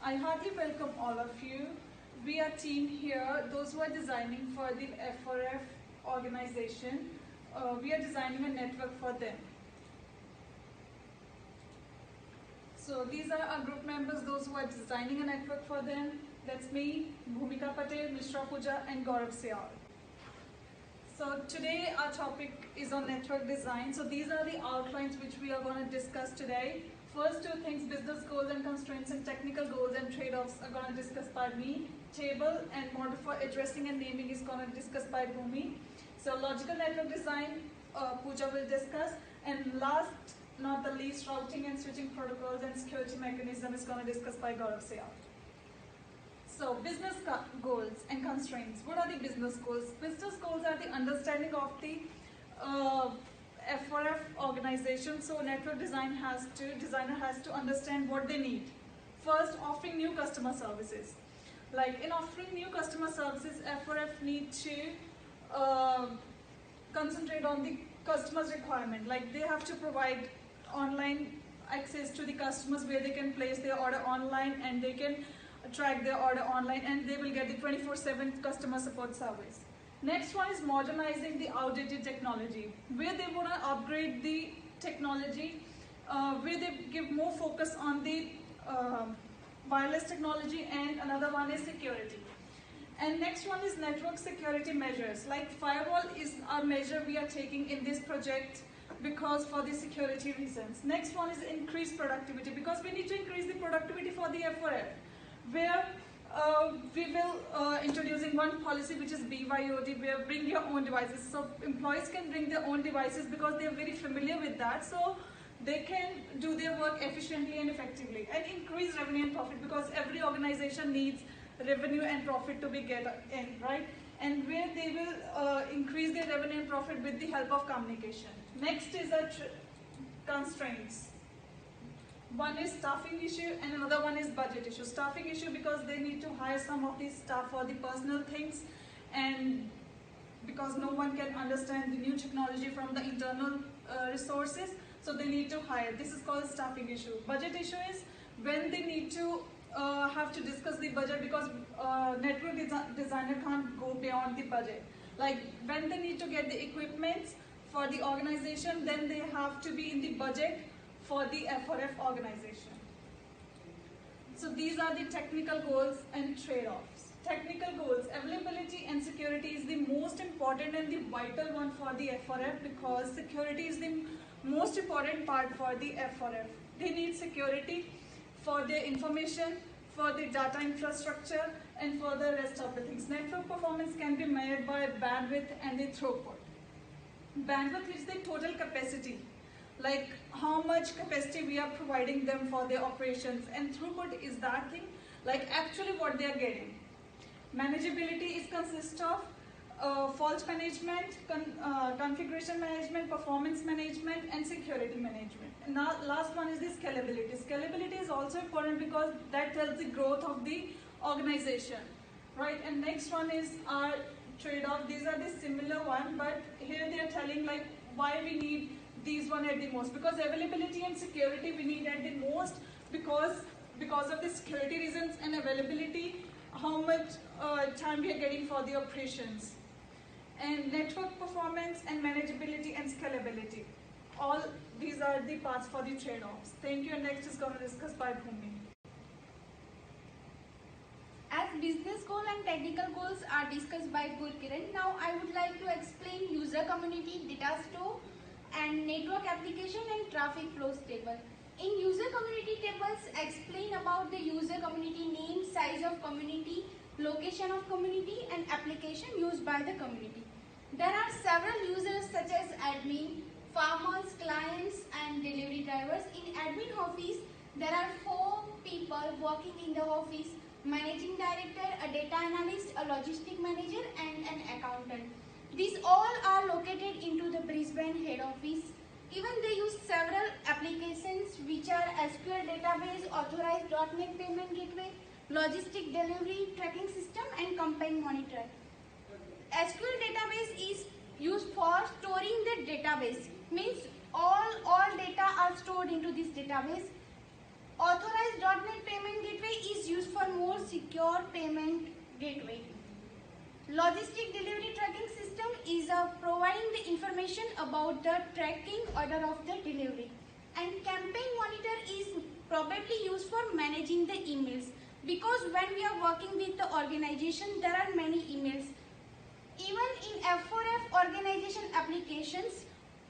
I heartily welcome all of you. We are team here, those who are designing for the F4F organization. We are designing a network for them. So these are our group members, those who are designing a network for them. That's me, Bhumika Patel, Mishra Puja and Gaurav Syal. So today our topic is on network design. So these are the outlines which we are going to discuss today. First two things, business goals and constraints, and technical goals and trade-offs are going to discuss by me. Table and model for addressing and naming is going to discuss by Bhumi. So logical network design, Pooja will discuss. And last not the least, routing and switching protocols and security mechanism is going to discuss by Gaurav Syal. So business goals and constraints. What are the business goals? Business goals are the understanding of the F4F organization. So network designer has to understand what they need. First, offering new customer services. Like in offering new customer services, F4F need to concentrate on the customer's requirement. Like they have to provide online access to the customers where they can place their order online and they can track their order online and they will get the 24/7 customer support service. Next one is modernizing the outdated technology, where they want to upgrade the technology, where they give more focus on the wireless technology, and another one is security. And next one is network security measures. Like firewall is our measure we are taking in this project because for the security reasons. Next one is increased productivity, because we need to increase the productivity for the F4F, where we will introducing one policy which is BYOD, where bring your own devices. So employees can bring their own devices because they are very familiar with that. So they can do their work efficiently and effectively, and increase revenue and profit, because every organization needs revenue and profit to be get in, right? And where they will increase their revenue and profit with the help of communication. Next is a constraints. One is staffing issue and another one is budget issue. Staffing issue because they need to hire some of these staff for the personal things, and because no one can understand the new technology from the internal resources, so they need to hire. This is called staffing issue. Budget issue is when they need to have to discuss the budget, because network designer can't go beyond the budget. Like when they need to get the equipments for the organization, then they have to be in the budget for the F4F organization. So these are the technical goals and trade-offs. Technical goals, availability and security is the most important and the vital one for the F4F, because security is the most important part for the F4F. They need security for their information, for the data infrastructure, and for the rest of the things. Network performance can be measured by bandwidth and the throughput. Bandwidth is the total capacity, like how much capacity we are providing them for their operations, and throughput is that thing, like actually what they are getting. Manageability is consist of fault management, configuration management, performance management, and security management. And now last one is the scalability. Scalability is also important because that tells the growth of the organization, right? And next one is our trade-off. These are the similar one, but here they are telling like why we need these one at the most, because availability and security we need at the most because of the security reasons, and availability, how much time we are getting for the operations. And network performance and manageability and scalability. All these are the parts for the trade-offs. Thank you, and next is going to discuss by Bhumi. As business goal and technical goals are discussed by Gurkiran, now I would like to explain user community, data store, and network application and traffic flows table. In user community tables, explain about the user community name, size of community, location of community, and application used by the community. There are several users such as admin, farmers, clients, and delivery drivers. In admin office, there are 4 people working in the office: managing director, a data analyst, a logistic manager, and an accountant. These all are located into the Brisbane head office. Even they use several applications which are SQL database, authorized .NET payment gateway, logistic delivery tracking system, and campaign monitor. SQL database is used for storing the database, means all data are stored into this database. Authorized .NET payment gateway is used secure payment gateway. Logistic delivery tracking system is providing the information about the tracking order of the delivery. And campaign monitor is probably used for managing the emails, because when we are working with the organization, there are many emails. Even in F4F organization applications,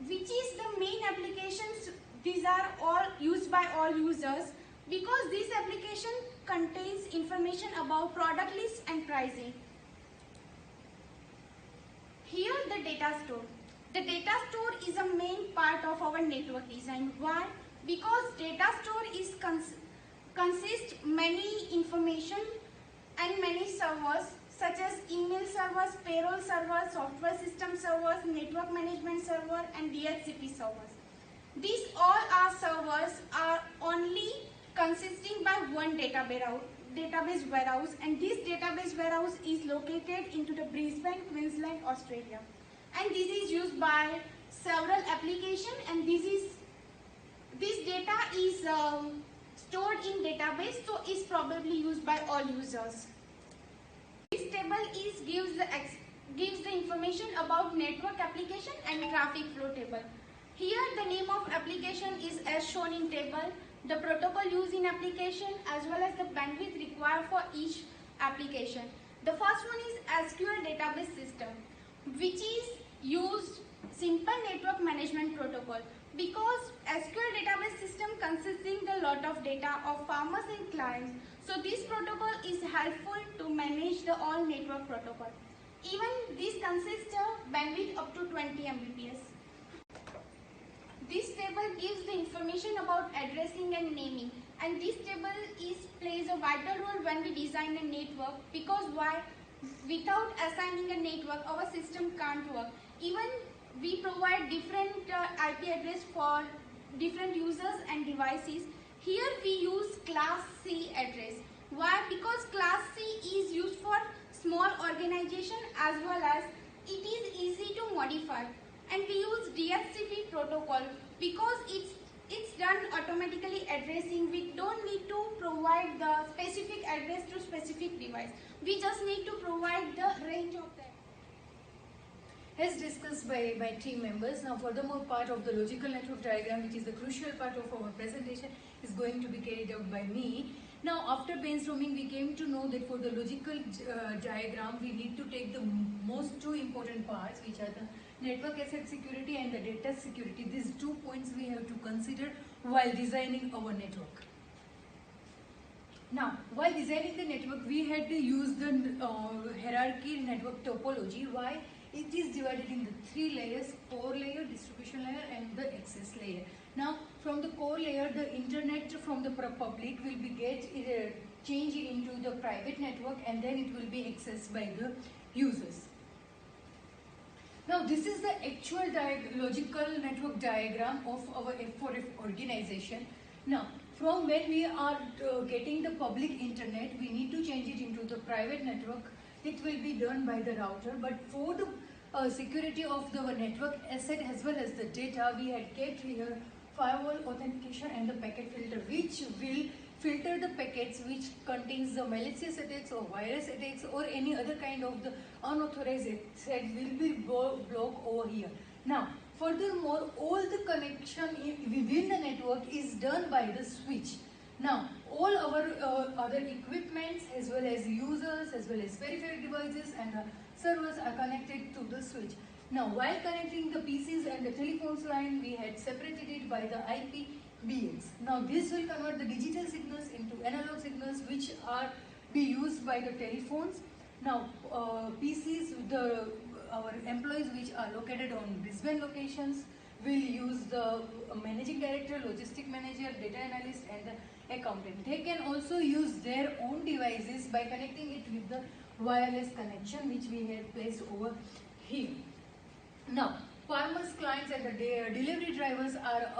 which is the main applications, these are all used by all users, because this application contains information about product list and pricing. Here the data store. The data store is a main part of our network design. Why? Because data store is consists many information and many servers such as email servers, payroll servers, software system servers, network management server and DHCP servers. These all our servers are only consisting by one database warehouse, and this database warehouse is located into the Brisbane, Queensland, Australia. And this is used by several applications, and this data is stored in database, so is probably used by all users. This table gives the information about network application and traffic flow table. Here the name of application is as shown in table, the protocol used in application as well as the bandwidth required for each application. The first one is SQL database system, which is used simple network management protocol, because SQL database system consisting a lot of data of farmers and clients. So this protocol is helpful to manage the all network protocol. Even this consists of bandwidth up to 20 Mbps. This table gives the information about addressing and naming, and this table plays a vital role when we design a network, because why? Without assigning a network, our system can't work. Even we provide different IP address for different users and devices. Here we use class C address. Why? Because class C is used for small organization as well as it is easy to modify. And we use DHCP protocol because it's done automatically addressing. We don't need to provide the specific address to specific device. We just need to provide the range of that. As discussed by team members, now furthermore part of the logical network diagram, which is the crucial part of our presentation, is going to be carried out by me. Now after brainstorming, we came to know that for the logical diagram, we need to take the most two important parts, which are the network asset security and the data security. These 2 points we have to consider while designing our network. Now, while designing the network, we had to use the hierarchy network topology. Why? It is divided into 3 layers: core layer, distribution layer and the access layer. Now, from the core layer, the internet from the public will be changed into the private network, and then it will be accessed by the users. Now, this is the actual logical network diagram of our F4F organization. Now, from when we are getting the public internet, we need to change it into the private network. It will be done by the router, but for the security of the network asset as well as the data, we had kept here firewall authentication and the packet filter, which will filter the packets which contains the malicious attacks or virus attacks or any other kind of the unauthorized access will be blocked over here. Now, furthermore, all the connection within the network is done by the switch. Now, all our other equipments as well as users as well as peripheral devices and servers are connected to the switch. Now, while connecting the PCs and the telephones line, we had separated it by the IPBX. Now, this will convert the digital signals into analog signals which are be used by the telephones. Now, PCs, our employees which are located on Brisbane locations will use the managing director, logistic manager, data analyst and the accountant. They can also use their own devices by connecting it with the wireless connection which we have placed over here. Now, farmers, clients and the delivery drivers are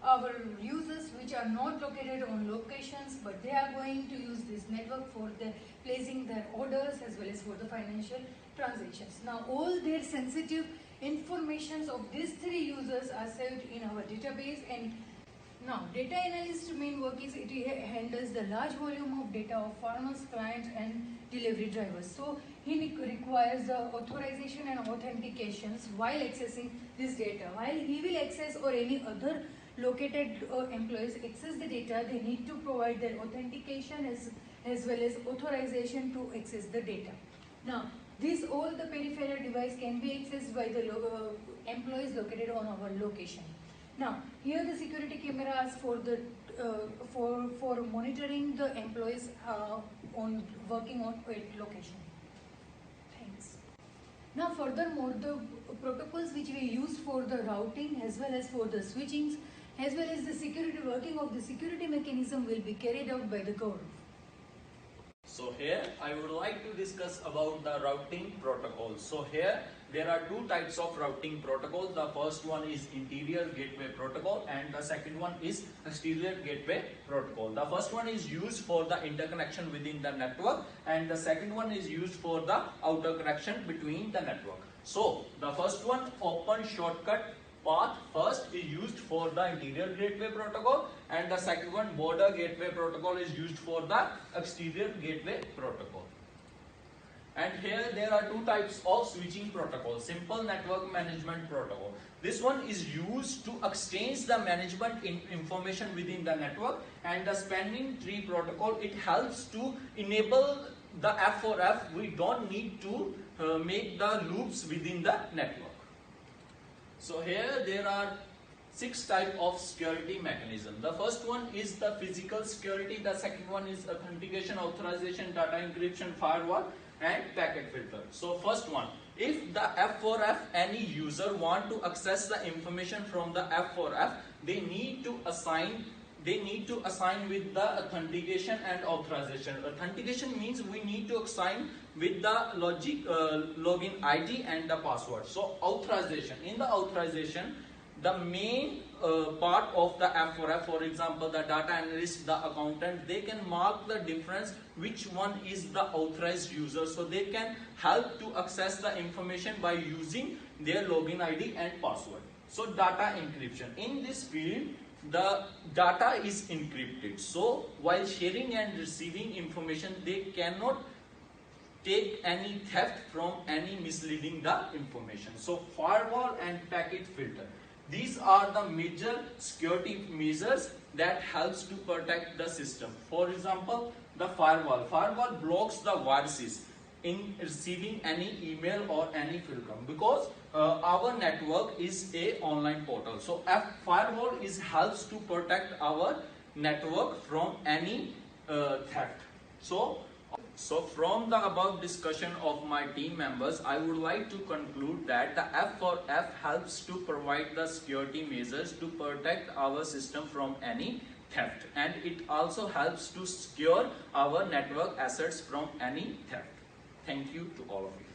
our users which are not located on locations, but they are going to use this network for placing their orders as well as for the financial transactions. Now, all their sensitive informations of these 3 users are saved in our database, and Now, data analyst main work is it handles the large volume of data of farmers, clients and delivery drivers. So, he requires the authorization and authentications while accessing this data. While he will access or any other located employees access the data, they need to provide their authentication as well as authorization to access the data. Now, all the peripheral device can be accessed by the employees located on our location. Now, here the security cameras for the for monitoring the employees on working on a location. Thanks. Now, furthermore, the protocols which we use for the routing as well as for the switchings as well as the security working of the security mechanism will be carried out by the Gaurav. So here I would like to discuss about the routing protocol. So here there are two types of routing protocol. The first one is interior gateway protocol and the second one is exterior gateway protocol. The first one is used for the interconnection within the network and the second one is used for the outer connection between the network. So the first one, open shortcut path first, is used for the interior gateway protocol and the second one, border gateway protocol, is used for the exterior gateway protocol. And here there are two types of switching protocol. Simple network management protocol. This one is used to exchange the management information within the network, and the spanning tree protocol, it helps to enable the F4F. We don't need to make the loops within the network. So here there are 6 types of security mechanism. The first one is the physical security, the second one is authentication, authorization, data encryption, firewall and packet filter. So first one, if the F4F, any user want to access the information from the F4F, they need to assign with the authentication and authorization. Authentication means we need to assign with the login ID and the password. So authorization, in the authorization, the main part of the F4F, for example, the data analyst, the accountant, they can mark the difference which one is the authorized user. So they can help to access the information by using their login ID and password. So data encryption. In this field, the data is encrypted. So while sharing and receiving information, they cannot take any theft from any misleading the information. So firewall and packet filter. These are the major security measures that helps to protect the system. For example, the firewall. Firewall blocks the viruses in receiving any email or any fulcrum, because our network is a online portal. So firewall helps to protect our network from any theft. So from the above discussion of my team members, I would like to conclude that the F4F helps to provide the security measures to protect our system from any theft, and it also helps to secure our network assets from any theft. Thank you to all of you.